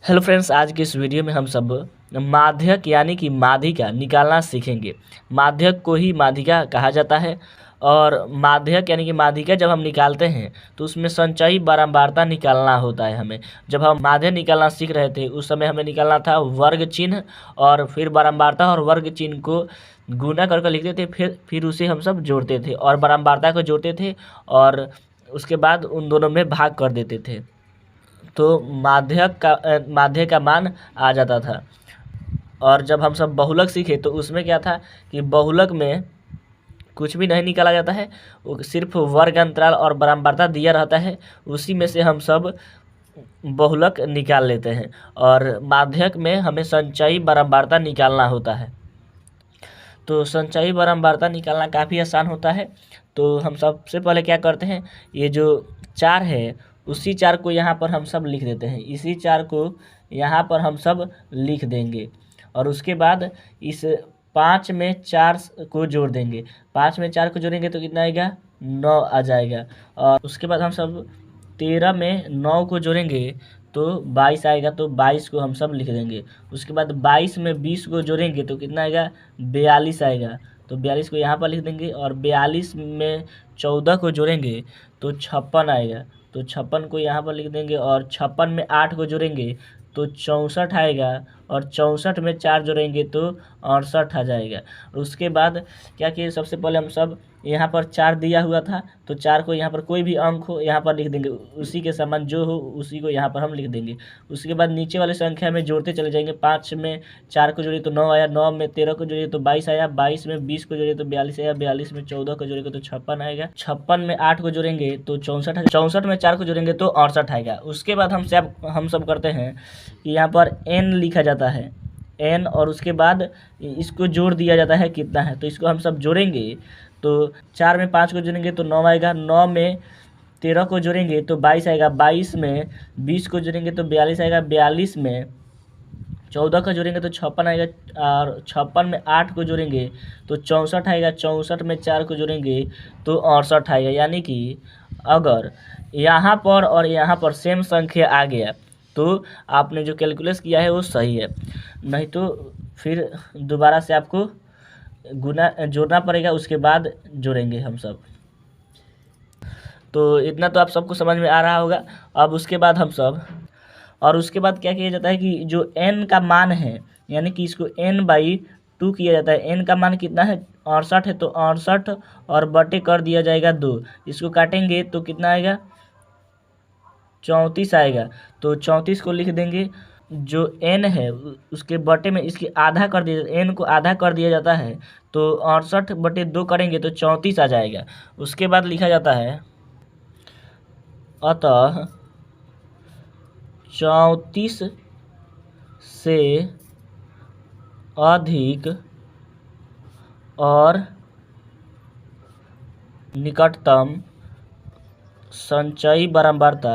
Hello friends, आज की इस वीडियो में हम सब माध्यक यानी कि माध्यिका निकालना सीखेंगे। माध्यक को ही माध्यिका कहा जाता है और माध्यक यानी कि माध्यिका जब हम निकालते हैं तो उसमें संचयी बारंबारता निकालना होता है हमें। जब हम माध्यक निकालना सीख रहे थे उस समय हमें निकालना था वर्ग चिन्ह और फिर बारंबारता और वर्ग चिन्ह को गुणा करके लिखते थे, फिर उसे हम सब जोड़ते थे और बारंबारता को जोड़ते थे और उसके बाद उन दोनों में भाग कर देते थे तो माध्य का मान आ जाता था। और जब हम सब बहुलक सीखे तो उसमें क्या था कि बहुलक में कुछ भी नहीं निकाला जाता है, वो सिर्फ वर्ग अंतराल और बारंबारता दिया रहता है, उसी में से हम सब बहुलक निकाल लेते हैं। और माध्यक में हमें संचयी बारंबारता निकालना होता है। तो संचयी बारंबारता निकालना काफ़ी आसान होता है। तो हम सबसे पहले क्या करते हैं, ये जो 4 है उसी 4 को यहाँ पर हम सब लिख देते हैं, इसी 4 को यहाँ पर हम सब लिख देंगे और उसके बाद इस 5 में 4 को जोड़ देंगे। 5 में 4 को जोड़ेंगे तो कितना आएगा, 9 आ जाएगा। और उसके बाद हम सब 13 में 9 को जोड़ेंगे तो 22 आएगा, तो 22 को हम सब लिख देंगे। उसके बाद 22 में 20 को जोड़ेंगे तो कितना आएगा, 42 आएगा, तो 42 को यहाँ पर लिख देंगे। और 42 में 14 को जोड़ेंगे तो 56 आएगा, तो 56 को यहाँ पर लिख देंगे। और 56 में 8 को जोड़ेंगे तो 64 आएगा और 64 में 4 जोड़ेंगे तो 68 आ जाएगा। और उसके बाद क्या किए, सबसे पहले हम सब यहाँ पर 4 दिया हुआ था तो 4 को यहाँ पर कोई भी अंक हो यहाँ पर लिख देंगे, उसी के समान जो हो उसी को यहाँ पर हम लिख देंगे। उसके बाद नीचे वाले संख्या में जोड़ते चले जाएंगे। 5 में 4 को जोड़िए तो 9 आया, 9 में 13 को जोड़िए तो 22 आया, 22 में 20 को जोड़िए तो 42 आया, 42 में 14 को जोड़ेंगे तो 56 आएगा, 56 में 8 को जोड़ेंगे तो 64 आएगा, 64 में 4 को जोड़ेंगे तो 68 आएगा। उसके बाद हम सब करते हैं कि यहाँ पर n लिखा जाता है, n, और उसके बाद इसको जोड़ दिया जाता है कितना है, तो इसको हम सब जोड़ेंगे तो 4 में 5 को जोड़ेंगे तो 9 आएगा, 9 में 13 को जोड़ेंगे तो 22 आएगा, 22 में 20 को जोड़ेंगे तो 42 आएगा, 42 में 14 को जोड़ेंगे तो 56 आएगा, और 56 में 8 को जोड़ेंगे तो 64 आएगा, 64 में 4 को जोड़ेंगे तो 68 आएगा। यानी कि अगर यहाँ पर और यहाँ पर सेम संख्या आ गया तो आपने जो कैलकुलेट किया है वो सही है, नहीं तो फिर दोबारा से आपको गुना जोड़ना पड़ेगा, उसके बाद जोड़ेंगे हम सब। तो इतना तो आप सबको समझ में आ रहा होगा। अब उसके बाद हम सब उसके बाद क्या किया जाता है कि जो n का मान है यानी कि इसको n/2 किया जाता है। n का मान कितना है, 68 है, तो 68 और बटे कर दिया जाएगा 2। इसको काटेंगे तो कितना आएगा, 34 आएगा, तो 34 को लिख देंगे। जो n है उसके बटे में इसकी आधा कर दिया, n को आधा कर दिया जाता है, तो 68/2 करेंगे तो 34 आ जाएगा। उसके बाद लिखा जाता है अतः 34 से अधिक और निकटतम संचयी बारंबारता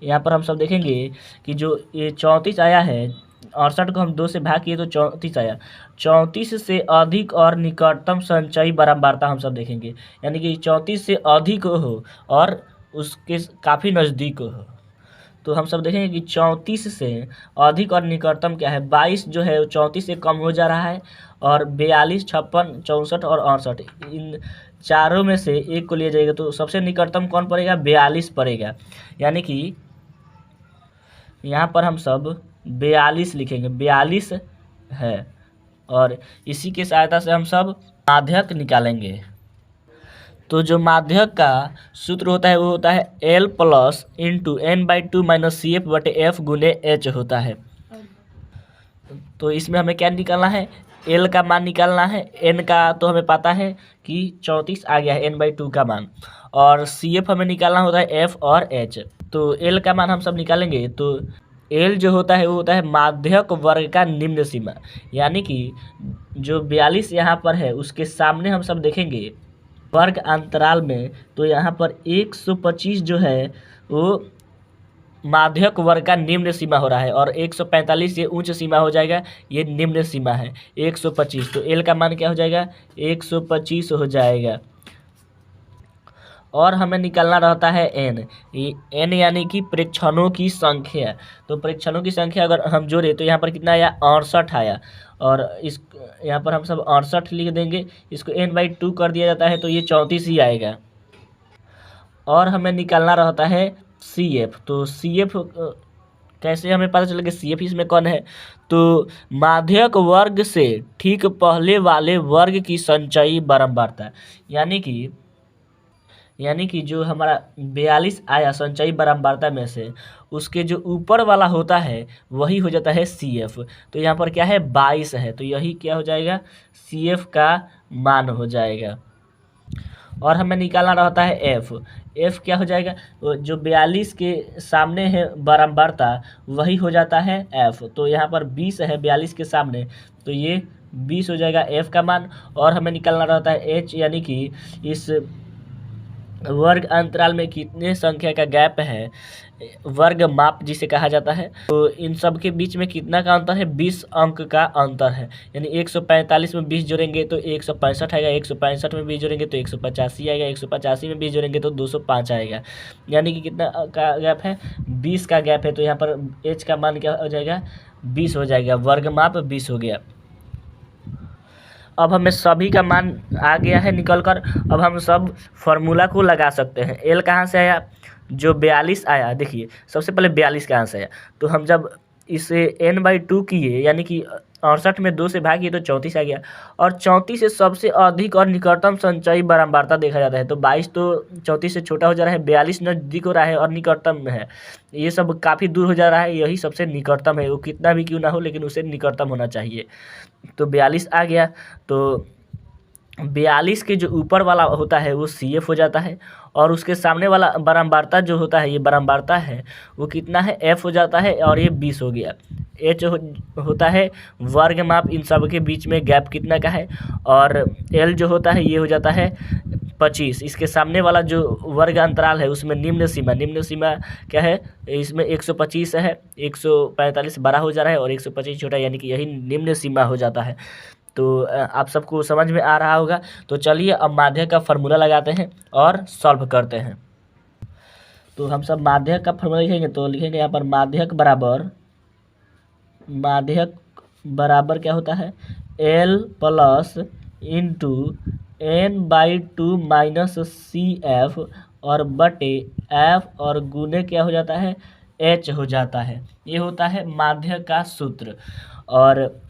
यहाँ पर हम सब देखेंगे कि जो ये 34 आया है, 68 को हम 2 से भाग किए तो 34 आया। 34 से अधिक और निकटतम संचयी बारंबारता हम सब देखेंगे, यानी कि 34 से अधिक हो और उसके काफ़ी नज़दीक हो। तो हम सब देखेंगे कि 34 से अधिक और निकटतम क्या है, 22 जो है वो 34 से कम हो जा रहा है, और 42, 56, 64 और 68 इन चारों में से एक को लिया जाएगा तो सबसे निकटतम कौन पड़ेगा, 42 पड़ेगा। यानी कि यहाँ पर हम सब 42 लिखेंगे, 42 है, और इसी के सहायता से हम सब माध्यक निकालेंगे। तो जो माध्यक का सूत्र होता है वो होता है L plus into n/2 minus CF/F गुने H होता है। तो इसमें हमें क्या निकालना है, L का मान निकालना है। n का तो हमें पता है कि 34 आ गया है, n/2 का मान, और CF हमें निकालना होता है F और H। तो L का मान हम सब निकालेंगे तो L जो होता है वो होता है माध्यक वर्ग का निम्न सीमा, यानी कि जो 42 यहाँ पर है उसके सामने हम सब देखेंगे वर्ग अंतराल में, तो यहाँ पर 125 जो है वो माध्यक वर्ग का निम्न सीमा हो रहा है, और 145 ये उच्च सीमा हो जाएगा, ये निम्न सीमा है 125। तो L का मान क्या हो जाएगा, 125 हो जाएगा। और हमें निकालना रहता है n। n यानी कि प्रेक्षणों की संख्या। तो प्रेक्षणों की संख्या अगर हम जोड़े तो यहाँ पर कितना आया, 68 आया। और इस यहाँ पर हम सब 68 लिख देंगे, इसको n/2 कर दिया जाता है तो ये 34 ही आएगा। और हमें निकालना रहता है CF। तो CF कैसे हमें पता चलेगा CF इसमें कौन है, तो माध्यक वर्ग से ठीक पहले वाले वर्ग की संचयी बारंबारता। यानी कि जो हमारा 42 आया संचयी बारंबारता में से, उसके जो ऊपर वाला होता है वही हो जाता है CF। तो यहाँ पर क्या है, 22 है, तो यही क्या हो जाएगा, CF का मान हो जाएगा। और हमें निकालना रहता है F क्या हो जाएगा, जो 42 के सामने है बारंबारता वही हो जाता है F। तो यहाँ पर 20 है 42 के सामने, तो ये 20 हो जाएगा F का मान। और हमें निकालना रहता है H, यानी कि इस वर्ग अंतराल में कितने संख्या का गैप है, वर्ग माप जिसे कहा जाता है। तो इन सब के बीच में कितना का अंतर है, 20 अंक का अंतर है। यानी 145 में 20 जोड़ेंगे तो 165 आएगा, 165 में 20 जोड़ेंगे तो 185 आएगा, 185 में 20 जोड़ेंगे तो 205 आएगा। यानी कि कितना का गैप है, 20 का गैप है। तो यहाँ पर H का मान क्या हो जाएगा, 20 हो जाएगा, वर्ग माप 20 हो गया। अब हमें सभी का मान आ गया है निकल कर। अब हम सब फार्मूला को लगा सकते हैं। L कहाँ से आया, जो 42 आया, देखिए सबसे पहले 42 कहाँ से आया, तो हम जब इसे n/2 किए, यानी कि 68 में 2 से भाग किए तो 34 आ गया। और 34 से सबसे अधिक और निकटतम संचयी बारंबारता देखा जाता है। तो 22 तो 34 से छोटा हो जा रहा है, 42 नज़दीक हो रहा है और निकटतम में है, ये सब काफ़ी दूर हो जा रहा है, यही सबसे निकटतम है। वो कितना भी क्यों ना हो लेकिन उसे निकटतम होना चाहिए। तो 42 आ गया। तो 42 के जो ऊपर वाला होता है वो CF हो जाता है, और उसके सामने वाला बारंबारता जो होता है, ये बारंबारता है, वो कितना है, F हो जाता है, और ये 20 हो गया। H होता है वर्ग माप, इन सब के बीच में गैप कितना का है। और L जो होता है ये हो जाता है 25। इसके सामने वाला जो वर्ग अंतराल है उसमें निम्न सीमा क्या है, इसमें 125 है, 145 बड़ा हो जा रहा है और 125 छोटा, यानी कि यही निम्न सीमा हो जाता है। तो आप सबको समझ में आ रहा होगा। तो चलिए अब माध्यक का फार्मूला लगाते हैं और सॉल्व करते हैं। तो हम सब माध्यक का फार्मूला लिखेंगे, तो लिखेंगे यहाँ पर माध्यक बराबर क्या होता है, L plus into n/2 minus CF और बटे F और गुने क्या हो जाता है, H हो जाता है। ये होता है माध्यक का सूत्र। और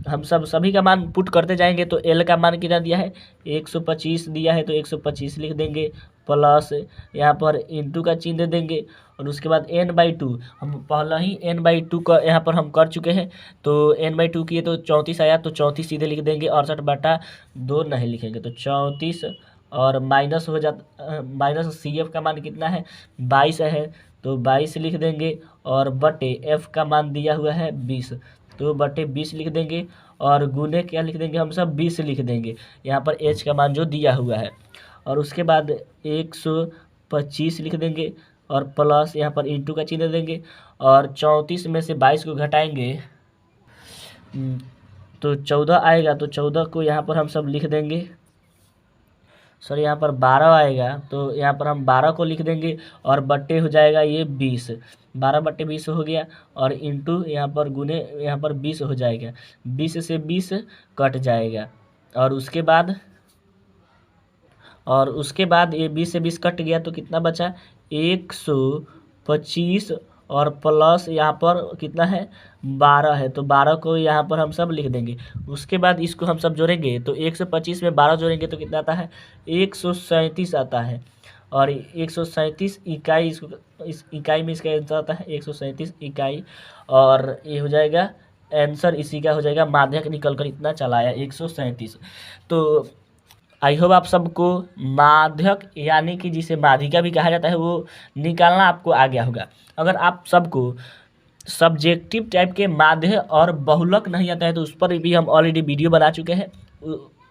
हम सभी का मान पुट करते जाएंगे। तो L का मान कितना दिया है, 125 दिया है, तो 125 लिख देंगे, प्लस यहाँ पर इंटू का चिन्ह दे देंगे। और उसके बाद n/2, हम पहला ही n/2 का यहाँ पर हम कर चुके हैं, तो n/2 किए तो 34 आया, तो 34 सीधे लिख देंगे, 68/2 नहीं लिखेंगे, तो 34। और माइनस हो जाता, माइनस CF का मान कितना है, 22 है, तो 22 लिख देंगे। और बटे F का मान दिया हुआ है 20, तो बटे 20 लिख देंगे। और गुने क्या लिख देंगे, हम सब 20 लिख देंगे, यहाँ पर H का मान जो दिया हुआ है। और उसके बाद 125 लिख देंगे, और प्लस यहाँ पर इंटू का चिन्ह देंगे। और 34 में से 22 को घटाएंगे तो 14 आएगा, तो 14 को यहाँ पर हम सब लिख देंगे। सॉरी, यहाँ पर 12 आएगा, तो यहाँ पर हम 12 को लिख देंगे, और बट्टे हो जाएगा ये 20, 12/20 हो गया। और इंटू यहाँ पर गुने यहाँ पर 20 हो जाएगा, 20 से 20 कट जाएगा। और उसके बाद ये 20 से 20 कट गया, तो कितना बचा, 125। और प्लस यहाँ पर कितना है, 12 है, तो 12 को यहाँ पर हम सब लिख देंगे। उसके बाद इसको हम सब जोड़ेंगे, तो 125 में 12 जोड़ेंगे तो कितना आता है, 137 आता है। और 137 इकाई, इसको इस इकाई में इसका आंसर आता है 137 इकाई। और ये हो जाएगा आंसर, इसी का हो जाएगा, माध्यक निकल कर इतना चला आया 137। तो आई होप आप सबको माध्यक यानी कि जिसे माध्यिका भी कहा जाता है वो निकालना आपको आ गया होगा। अगर आप सबको सब्जेक्टिव टाइप के माध्य और बहुलक नहीं आता है तो उस पर भी हम ऑलरेडी वीडियो बना चुके हैं,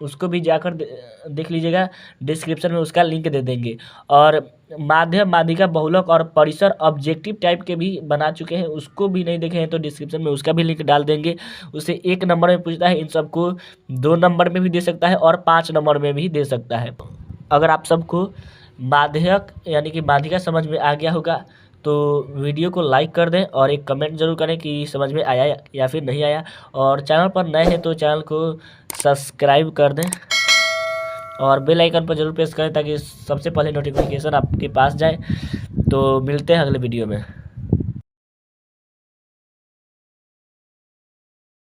उसको भी जाकर देख लीजिएगा, डिस्क्रिप्शन में उसका लिंक दे देंगे। और माध्य, माध्यिका, बहुलक और परिसर ऑब्जेक्टिव टाइप के भी बना चुके हैं, उसको भी नहीं देखे हैं तो डिस्क्रिप्शन में उसका भी लिंक डाल देंगे। उसे 1 नंबर में पूछता है, इन सबको 2 नंबर में भी दे सकता है और 5 नंबर में भी दे सकता है। अगर आप सबको माध्यक यानी कि माध्यिका समझ में आ गया होगा, तो वीडियो को लाइक कर दें और एक कमेंट जरूर करें कि समझ में आया या फिर नहीं आया। और चैनल पर नए हैं तो चैनल को सब्सक्राइब कर दें और बेल आइकन पर जरूर प्रेस करें ताकि सबसे पहले नोटिफिकेशन आपके पास जाए। तो मिलते हैं अगले वीडियो में।